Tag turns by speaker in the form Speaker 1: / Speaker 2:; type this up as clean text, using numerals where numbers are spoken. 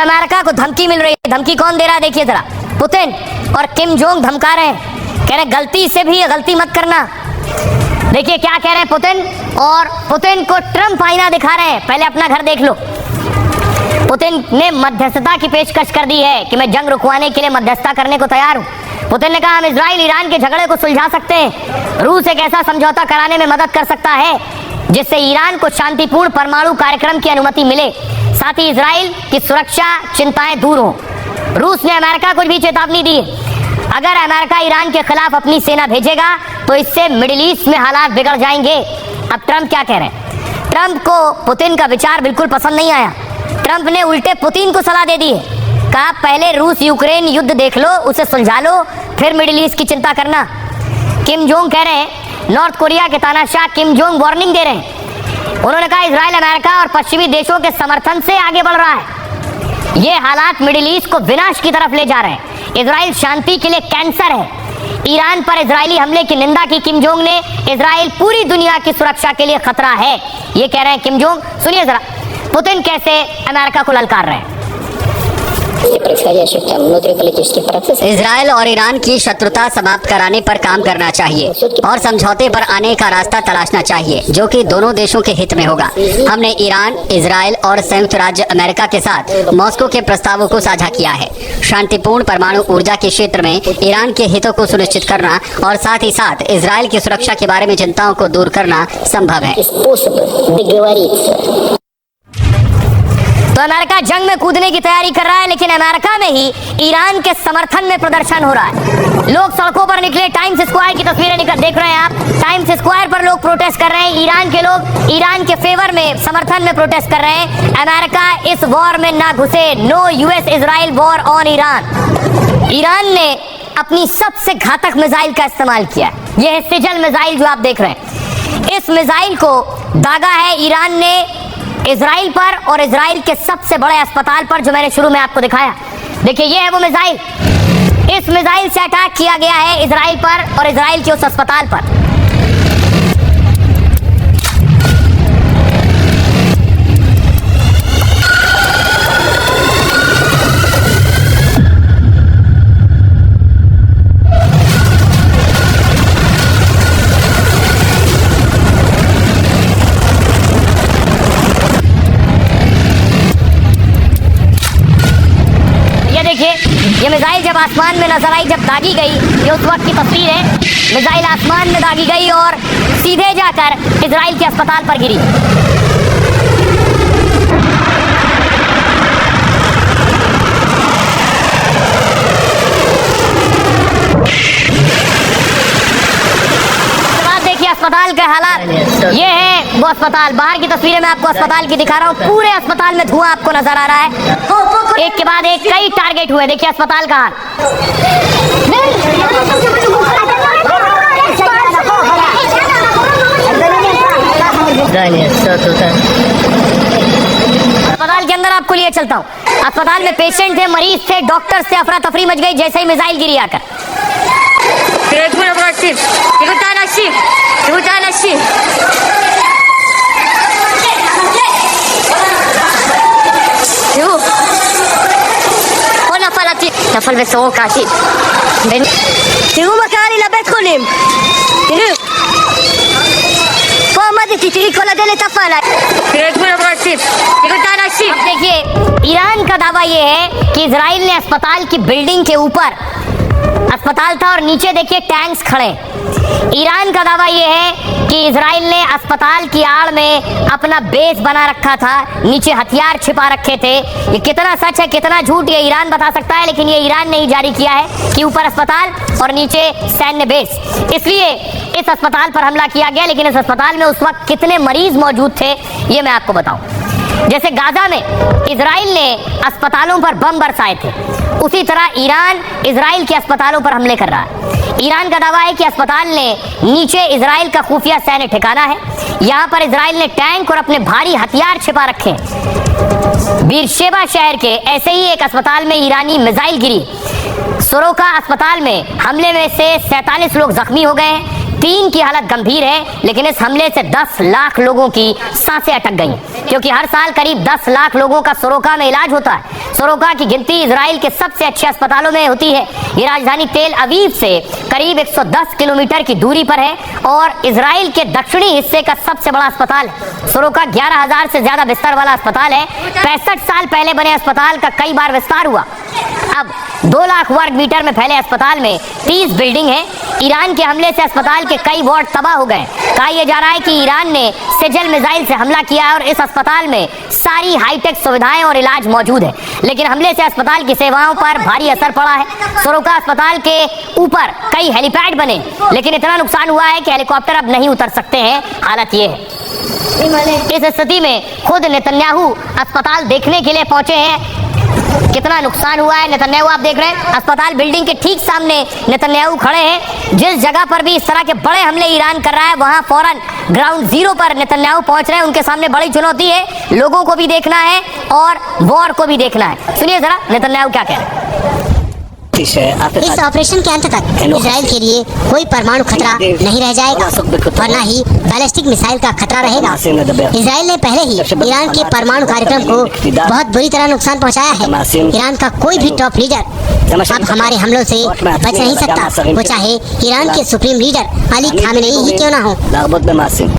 Speaker 1: America को धमकी मिल रही है। धमकी कौन दे रहा है? देखिए जरा, पुतिन और किम जोंग धमका रहे हैं, कह रहे गलती से भी गलती मत करना। देखिए क्या कह रहे हैं पुतिन, और पुतिन को ट्रंप आईना दिखा रहे हैं। पहले अपना घर देख लो। पुतिन ने मध्यस्थता की पेशकश कर दी है कि मैं जंग रुकवाने के लिए मध्यस्थता करने को तैयार हूं। पुतिन ने कहा हम इजराइल ईरान के झगड़े को सुलझा सकते हैं। रूस एक ऐसा समझौता कराने में मदद कर सकता है जिससे ईरान को शांतिपूर्ण परमाणु कार्यक्रम की अनुमति मिले, साथ ही इजराइल की सुरक्षा चिंताएं दूर हो। रूस ने अमेरिका को भी चेतावनी दी है, अगर अमेरिका ईरान के खिलाफ अपनी सेना भेजेगा तो इससे मिडिल ईस्ट में हालात बिगड़ जाएंगे। अब ट्रंप क्या कह रहे हैं? ट्रंप को पुतिन का विचार बिल्कुल पसंद नहीं आया। ट्रंप ने उल्टे पुतिन को सलाह दे दी है, कहा पहले रूस यूक्रेन युद्ध देख लो, उसे सुलझा लो, फिर मिडिल ईस्ट की चिंता करना। किम जोंग कह रहे हैं, नॉर्थ कोरिया के तानाशाह किम जोंग वार्निंग दे रहे हैं। उन्होंने कहा इजराइल अमेरिका और पश्चिमी देशों के समर्थन से आगे बढ़ रहा है। ये हालात मिडिल ईस्ट को विनाश की तरफ ले जा रहे हैं। इजराइल शांति के लिए कैंसर है। ईरान पर इजरायली हमले की निंदा की किम जोंग ने। इजराइल पूरी दुनिया की सुरक्षा के लिए खतरा है, ये कह रहे हैं किम जोंग। सुनिए जरा पुतिन कैसे अमेरिका को ललकार रहे हैं।
Speaker 2: इजराइल और ईरान की शत्रुता समाप्त कराने पर काम करना चाहिए और समझौते पर आने का रास्ता तलाशना चाहिए जो कि दोनों देशों के हित में होगा। हमने ईरान, इजराइल और संयुक्त राज्य अमेरिका के साथ मॉस्को के प्रस्तावों को साझा किया है। शांतिपूर्ण परमाणु ऊर्जा के क्षेत्र में ईरान के हितों को सुनिश्चित करना और साथ ही साथ इजराइल की सुरक्षा के बारे में चिंताओं को दूर करना संभव है।
Speaker 1: तो अमेरिका जंग में कूदने की तैयारी कर रहा है, लेकिन अमेरिका में ही ईरान के समर्थन में प्रदर्शन हो रहा है। लोग सड़कों पर निकले, टाइम्स स्क्वायर की तस्वीरें देख रहे हैं आप। टाइम्स स्क्वायर पर लोग प्रोटेस्ट कर रहे हैं। ईरान के लोग ईरान के फेवर में, समर्थन में प्रोटेस्ट कर रहे हैं। अमेरिका इस वॉर में ना घुसे, no US Israel war on Iran. Iran ने अपनी सबसे घातक मिसाइल का इस्तेमाल किया। यह है सिजल मिसाइल जो आप देख रहे हैं। इस मिसाइल को दागा है ईरान ने इजराइल पर और इजराइल के सबसे बड़े अस्पताल पर, जो मैंने शुरू में आपको दिखाया। देखिए ये है वो मिसाइल। इस मिसाइल से अटैक किया गया है इजराइल पर और इजराइल के उस अस्पताल पर। ये मिसाइल जब आसमान में नजर आई, जब दागी गई, ये उस वक्त की तस्वीर है। मिसाइल आसमान में दागी गई और सीधे जाकर इजराइल के अस्पताल पर गिरी। देखिए अस्पताल के हालात। ये है वो अस्पताल, बाहर की तस्वीरें मैं आपको अस्पताल की दिखा रहा हूँ। पूरे अस्पताल में धुआं आपको नजर आ रहा है। एक के बाद एक कई टारगेट हुए। देखिए अस्पताल का हाल। अस्पताल के अंदर आपको लिए चलता हूँ। अस्पताल में पेशेंट थे, मरीज थे, डॉक्टर्स थे। अफरा तफरी मच गई जैसे ही मिसाइल गिरी आकर। נפל בסורוקה, תראו מה קרה לי לבית חולים, תראו פה עמדתי, תראי כל הדלת עפה עליי, תראו את כולם רעשים, תראו את האנשים। देखिए ईरान का दावा ये है कि इजराइल ने अस्पताल की बिल्डिंग के ऊपर, अस्पताल था और नीचे देखिए टैंक्स खड़े। ईरान का दावा यह है कि इजराइल ने अस्पताल की आड़ में अपना बेस बना रखा था, नीचे हथियार छिपा रखे थे। ये कितना सच है कितना झूठ ये ईरान बता सकता है, लेकिन ये ईरान ने ही जारी किया है कि ऊपर अस्पताल और नीचे सैन्य बेस। इसलिए इस अस्पताल पर हमला किया गया। लेकिन इस अस्पताल में उस वक्त कितने मरीज मौजूद थे ये मैं आपको बताऊं। जैसे गाजा में इजराइल ने अस्पतालों पर बम बरसाए थे, उसी तरह ईरान इजराइल के अस्पतालों पर हमले कर रहा है। ईरान का दावा है कि अस्पताल ने नीचे इजराइल का खुफिया सैन्य ठिकाना है, यहाँ पर इजराइल ने टैंक और अपने भारी हथियार छिपा रखे हैं। बीरशेबा शहर के ऐसे ही एक अस्पताल में ईरानी मिसाइल गिरी। सोरोका अस्पताल में हमले में से 47 लोग जख्मी हो गए हैं, 3 की हालत गंभीर है, लेकिन इस हमले से 10 लाख लोगों की सांसें अटक गई, क्योंकि हर साल करीब 10 लाख लोगों का सोरोका में इलाज होता है। सोरोका की गिनती इजराइल के सबसे अच्छे अस्पतालों में होती है। ये राजधानी तेल अवीव से करीब 110 किलोमीटर की दूरी पर है और इजराइल के दक्षिणी हिस्से का सबसे बड़ा अस्पताल है। सोरोका 11,000 से ज्यादा बिस्तर वाला अस्पताल है। 65 साल पहले बने अस्पताल का कई बार विस्तार हुआ। अब 2 लाख वर्ग मीटर में फैले अस्पताल में 30 बिल्डिंग है। ईरान के हमले से अस्पताल के कई वार्ड तबाह हो गए। कहा यह जा रहा है कि ईरान ने सेजल मिसाइल से हमला किया है और इस अस्पताल में सारी हाईटेक सुविधाएं और इलाज मौजूद है, लेकिन हमले से अस्पताल की सेवाओं पर भारी असर पड़ा है। सोरोका अस्पताल के ऊपर कई हेलीपैड बने, लेकिन इतना नुकसान हुआ है कि हेलीकॉप्टर अब नहीं उतर सकते हैं। हालत ये है। इस स्थिति में खुद नेतन्याहू अस्पताल देखने के लिए पहुंचे हैं। कितना नुकसान हुआ है नेतन्याहू आप देख रहे हैं। अस्पताल बिल्डिंग के ठीक सामने नेतन्याहू खड़े हैं। जिस जगह पर भी इस तरह के बड़े हमले ईरान कर रहा है, वहां फौरन ग्राउंड जीरो पर नेतन्याहू पहुंच रहे हैं। उनके सामने बड़ी चुनौती है, लोगों को भी देखना है और वॉर को भी देखना है। सुनिए जरा नेतन्याहू क्या कह रहे हैं।
Speaker 3: इस ऑपरेशन के अंत तक इजराइल के लिए कोई परमाणु खतरा नहीं रह जाएगा और न ही बैलिस्टिक मिसाइल का खतरा रहेगा। इजराइल ने पहले ही ईरान के परमाणु कार्यक्रम को बहुत बुरी तरह नुकसान पहुंचाया है। ईरान का कोई भी टॉप लीडर अब हमारे हमलों से बच नहीं सकता, वो चाहे ईरान के सुप्रीम लीडर अली खामेनेई ही क्यों ना हो।